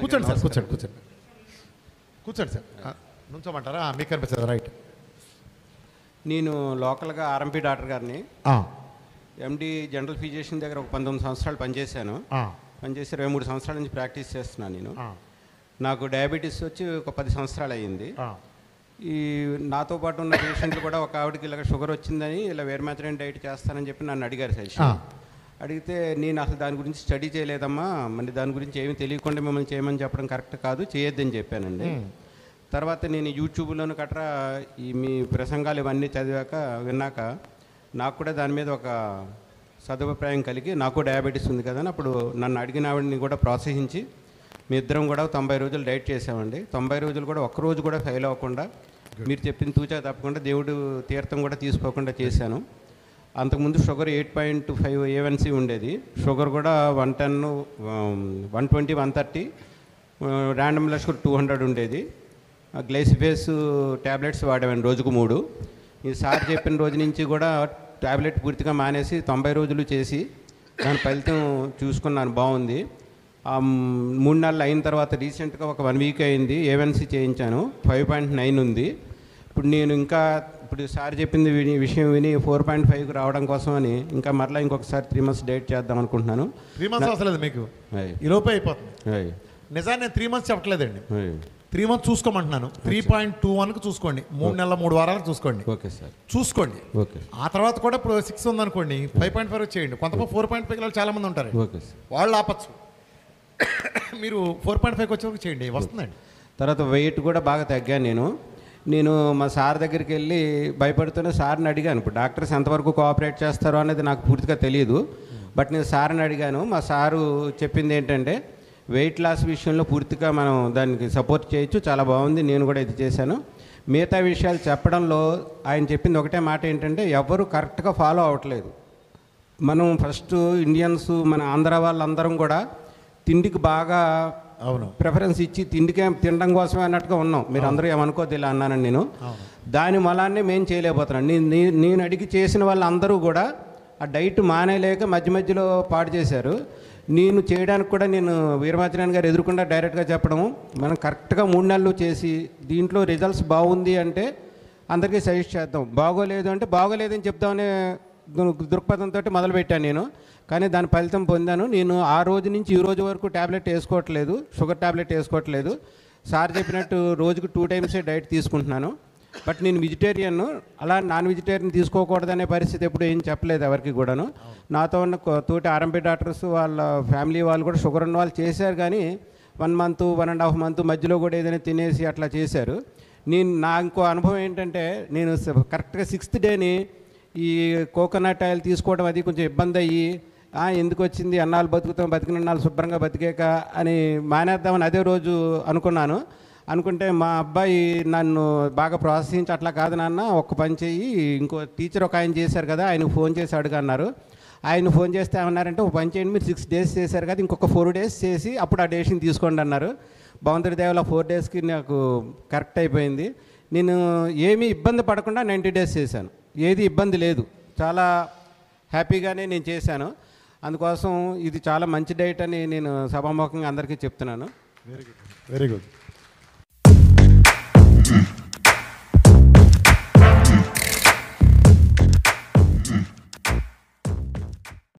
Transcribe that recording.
కూర్చోండి సార్, కూర్చోండి సార్. నుంచోమంటారా? మీకు కనిపిస్తుంది రైట్. నేను లోకల్గా ఆర్ఎంపీ డాక్టర్ గారిని, ఎండి జనరల్ ఫిజిషియన్ దగ్గర ఒక 19 సంవత్సరాలు పనిచేశాను. పనిచేసి 23 సంవత్సరాల నుంచి ప్రాక్టీస్ చేస్తున్నాను నేను. నాకు డయాబెటీస్ వచ్చి ఒక 10 సంవత్సరాలు అయ్యింది. ఈ నాతో పాటు ఉన్న పేషెంట్లు కూడా ఒక ఆవిడకి ఇలా షుగర్ వచ్చిందని ఇలా వేర్మాత్రన్ డైట్ చేస్తానని చెప్పి నన్ను అడిగారు సజెషన్. అడిగితే నేను అసలు దాని గురించి స్టడీ చేయలేదమ్మా, మరి దాని గురించి ఏమీ తెలియకుండా మిమ్మల్ని చేయమని చెప్పడం కరెక్ట్ కాదు, చేయొద్దని చెప్పానండి. తర్వాత నేను యూట్యూబ్లోను గట్రా ఈ మీ ప్రసంగాలు ఇవన్నీ విన్నాక నాకు కూడా దాని మీద ఒక సదుపాయం కలిగి, నాకు డయాబెటీస్ ఉంది కదా అని అప్పుడు నన్ను అడిగిన ఆవిడని కూడా ప్రోత్సహించి మీ ఇద్దరం కూడా 90 రోజులు డైట్ చేసామండి. 90 రోజులు కూడా ఒక్కరోజు కూడా ఫెయిల్ అవ్వకుండా, మీరు చెప్పిన తూచా తప్పకుండా దేవుడు తీర్థం కూడా తీసుకోకుండా చేశాను. అంతకుముందు షుగర్ 8.5 A1C ఉండేది. షుగర్ కూడా 110, 120, 130, ర్యాండమ్ బ్లడ్ షుగర్ 200 ఉండేది. గ్లైసిఫేస్ ట్యాబ్లెట్స్ వాడేవాడిని రోజుకు 3. ఈ సార్ చెప్పిన రోజు నుంచి కూడా ట్యాబ్లెట్ పూర్తిగా మానేసి 90 రోజులు చేసి దాని ఫలితం చూసుకున్నాను, బాగుంది. 3 నెలలు అయిన తర్వాత రీసెంట్గా ఒక 1 వీక్ అయింది, A1C చేయించాను, 5.9 ఉంది. ఇప్పుడు నేను ఇంకా ఇప్పుడు సార్ చెప్పింది విషయం విని 4.5కి రావడం కోసం అని ఇంకా మరలా ఇంకొకసారి 3 months డైట్ చేద్దాం అనుకుంటున్నాను. 3 months అవసరం లేదు మీకు, ఈ లోపే అయిపోతుంది. నిజాన్ని నేను 3 months చెప్పట్లేదండి, 3 months చూసుకోమంటున్నాను. 3.21కి చూసుకోండి, 3 నెలల 3 వారాలకు చూసుకోండి. ఓకే సార్, చూసుకోండి. ఓకే. ఆ తర్వాత కూడా ఇప్పుడు 6 ఉందనుకోండి, 5.5 చేయండి. కొంతమంది 4.5 చాలా మంది ఉంటారు, ఓకే సార్, వాళ్ళు ఆపచ్చు. మీరు 4.5కి వచ్చేవరకు చేయండి, వస్తుందండి. తర్వాత వెయిట్ కూడా బాగా తగ్గాను నేను మా సార్ దగ్గరికి వెళ్ళి భయపడుతూనే సార్ని అడిగాను. ఇప్పుడు డాక్టర్స్ ఎంతవరకు కోఆపరేట్ చేస్తారో అనేది నాకు పూర్తిగా తెలియదు, బట్ నేను సార్ని అడిగాను. మా సారు చెప్పింది ఏంటంటే వెయిట్ లాస్ విషయంలో పూర్తిగా మనం దానికి సపోర్ట్ చేయొచ్చు, చాలా బాగుంది, నేను కూడా ఇది చేశాను. మిగతా విషయాలు చెప్పడంలో ఆయన చెప్పింది ఒకటే మాట ఏంటంటే ఎవరు కరెక్ట్గా ఫాలో అవ్వట్లేదు. మనం ఫస్ట్ ఇండియన్స్, మన ఆంధ్ర వాళ్ళందరం కూడా తిండికి బాగా ప్రిఫరెన్స్ ఇచ్చి తిండికే తినడం కోసమే అన్నట్టుగా ఉన్నాం. మీరు అందరూ ఏమనుకోద్దు ఇలా అన్నానండి నేను. దాని మూలాన్ని మేము చేయలేకపోతున్నాం. నేను అడిగి చేసిన వాళ్ళందరూ కూడా ఆ డైట్ మానేలేక మధ్య మధ్యలో పాడు చేశారు. నేను చేయడానికి కూడా నేను వీరమాచినేని గారు ఎదురుకుండా డైరెక్ట్గా చెప్పడము, మనం కరెక్ట్గా 3 నెలలు చేసి దీంట్లో రిజల్ట్స్ బాగుంది అంటే అందరికీ సజెస్ట్ చేద్దాం, బాగోలేదు అంటే బాగోలేదని చెప్దామనే దృక్పథంతో మొదలుపెట్టాను నేను. కానీ దాని ఫలితం పొందాను. నేను ఆ రోజు నుంచి ఈ రోజు వరకు ట్యాబ్లెట్ వేసుకోవట్లేదు, షుగర్ ట్యాబ్లెట్ వేసుకోవట్లేదు. సార్ చెప్పినట్టు రోజుకు 2 times డైట్ తీసుకుంటున్నాను. బట్ నేను వెజిటేరియన్, అలా నాన్ వెజిటేరియన్ తీసుకోకూడదనే పరిస్థితి ఎప్పుడు ఏం చెప్పలేదు ఎవరికి కూడాను. నాతో ఉన్న తోటి ఆర్ఎంపీ డాక్టర్స్ వాళ్ళ ఫ్యామిలీ వాళ్ళు కూడా షుగర్ ఉన్న వాళ్ళు చేశారు, కానీ 1 month, 1.5 months మధ్యలో కూడా ఏదైనా తినేసి అట్లా చేశారు. నా ఇంకో అనుభవం ఏంటంటే నేను కరెక్ట్గా 6th డేని ఈ కోకోనట్ ఆయిల్ తీసుకోవడం అది కొంచెం ఇబ్బంది అయ్యి ఎందుకు వచ్చింది, అన్నాళ్ళు బతుకుతాం, బతికినన్నాళ్ళు శుభ్రంగా బతికాక అని మానేద్దామని అదే రోజు అనుకున్నాను. అనుకుంటే మా అబ్బాయి నన్ను బాగా ప్రోత్సహించి అట్లా కాదు నాన్న, ఒక్క పని చెయ్యి, ఇంకో టీచర్ ఒక ఆయన చేశారు కదా, ఆయనకు ఫోన్ చేసి అడుగన్నారు. ఆయన ఫోన్ చేస్తే ఏమన్నారంటే ఒక పని చేయండి, మీరు 6 days చేశారు కదా, ఇంకొక 4 days చేసి అప్పుడు ఆ డెసిషన్ తీసుకోండి అన్నారు. భగవంతుడి దయవల్ల 4 daysకి నాకు కరెక్ట్ అయిపోయింది. నేను ఏమీ ఇబ్బంది పడకుండా 90 days చేశాను, ఏది ఇబ్బంది లేదు, చాలా హ్యాపీగానే నేను చేశాను. అందుకోసం ఇది చాలా మంచి డైట్ అని నేను సభాముఖంగా అందరికీ చెప్తున్నాను. Very good, very good.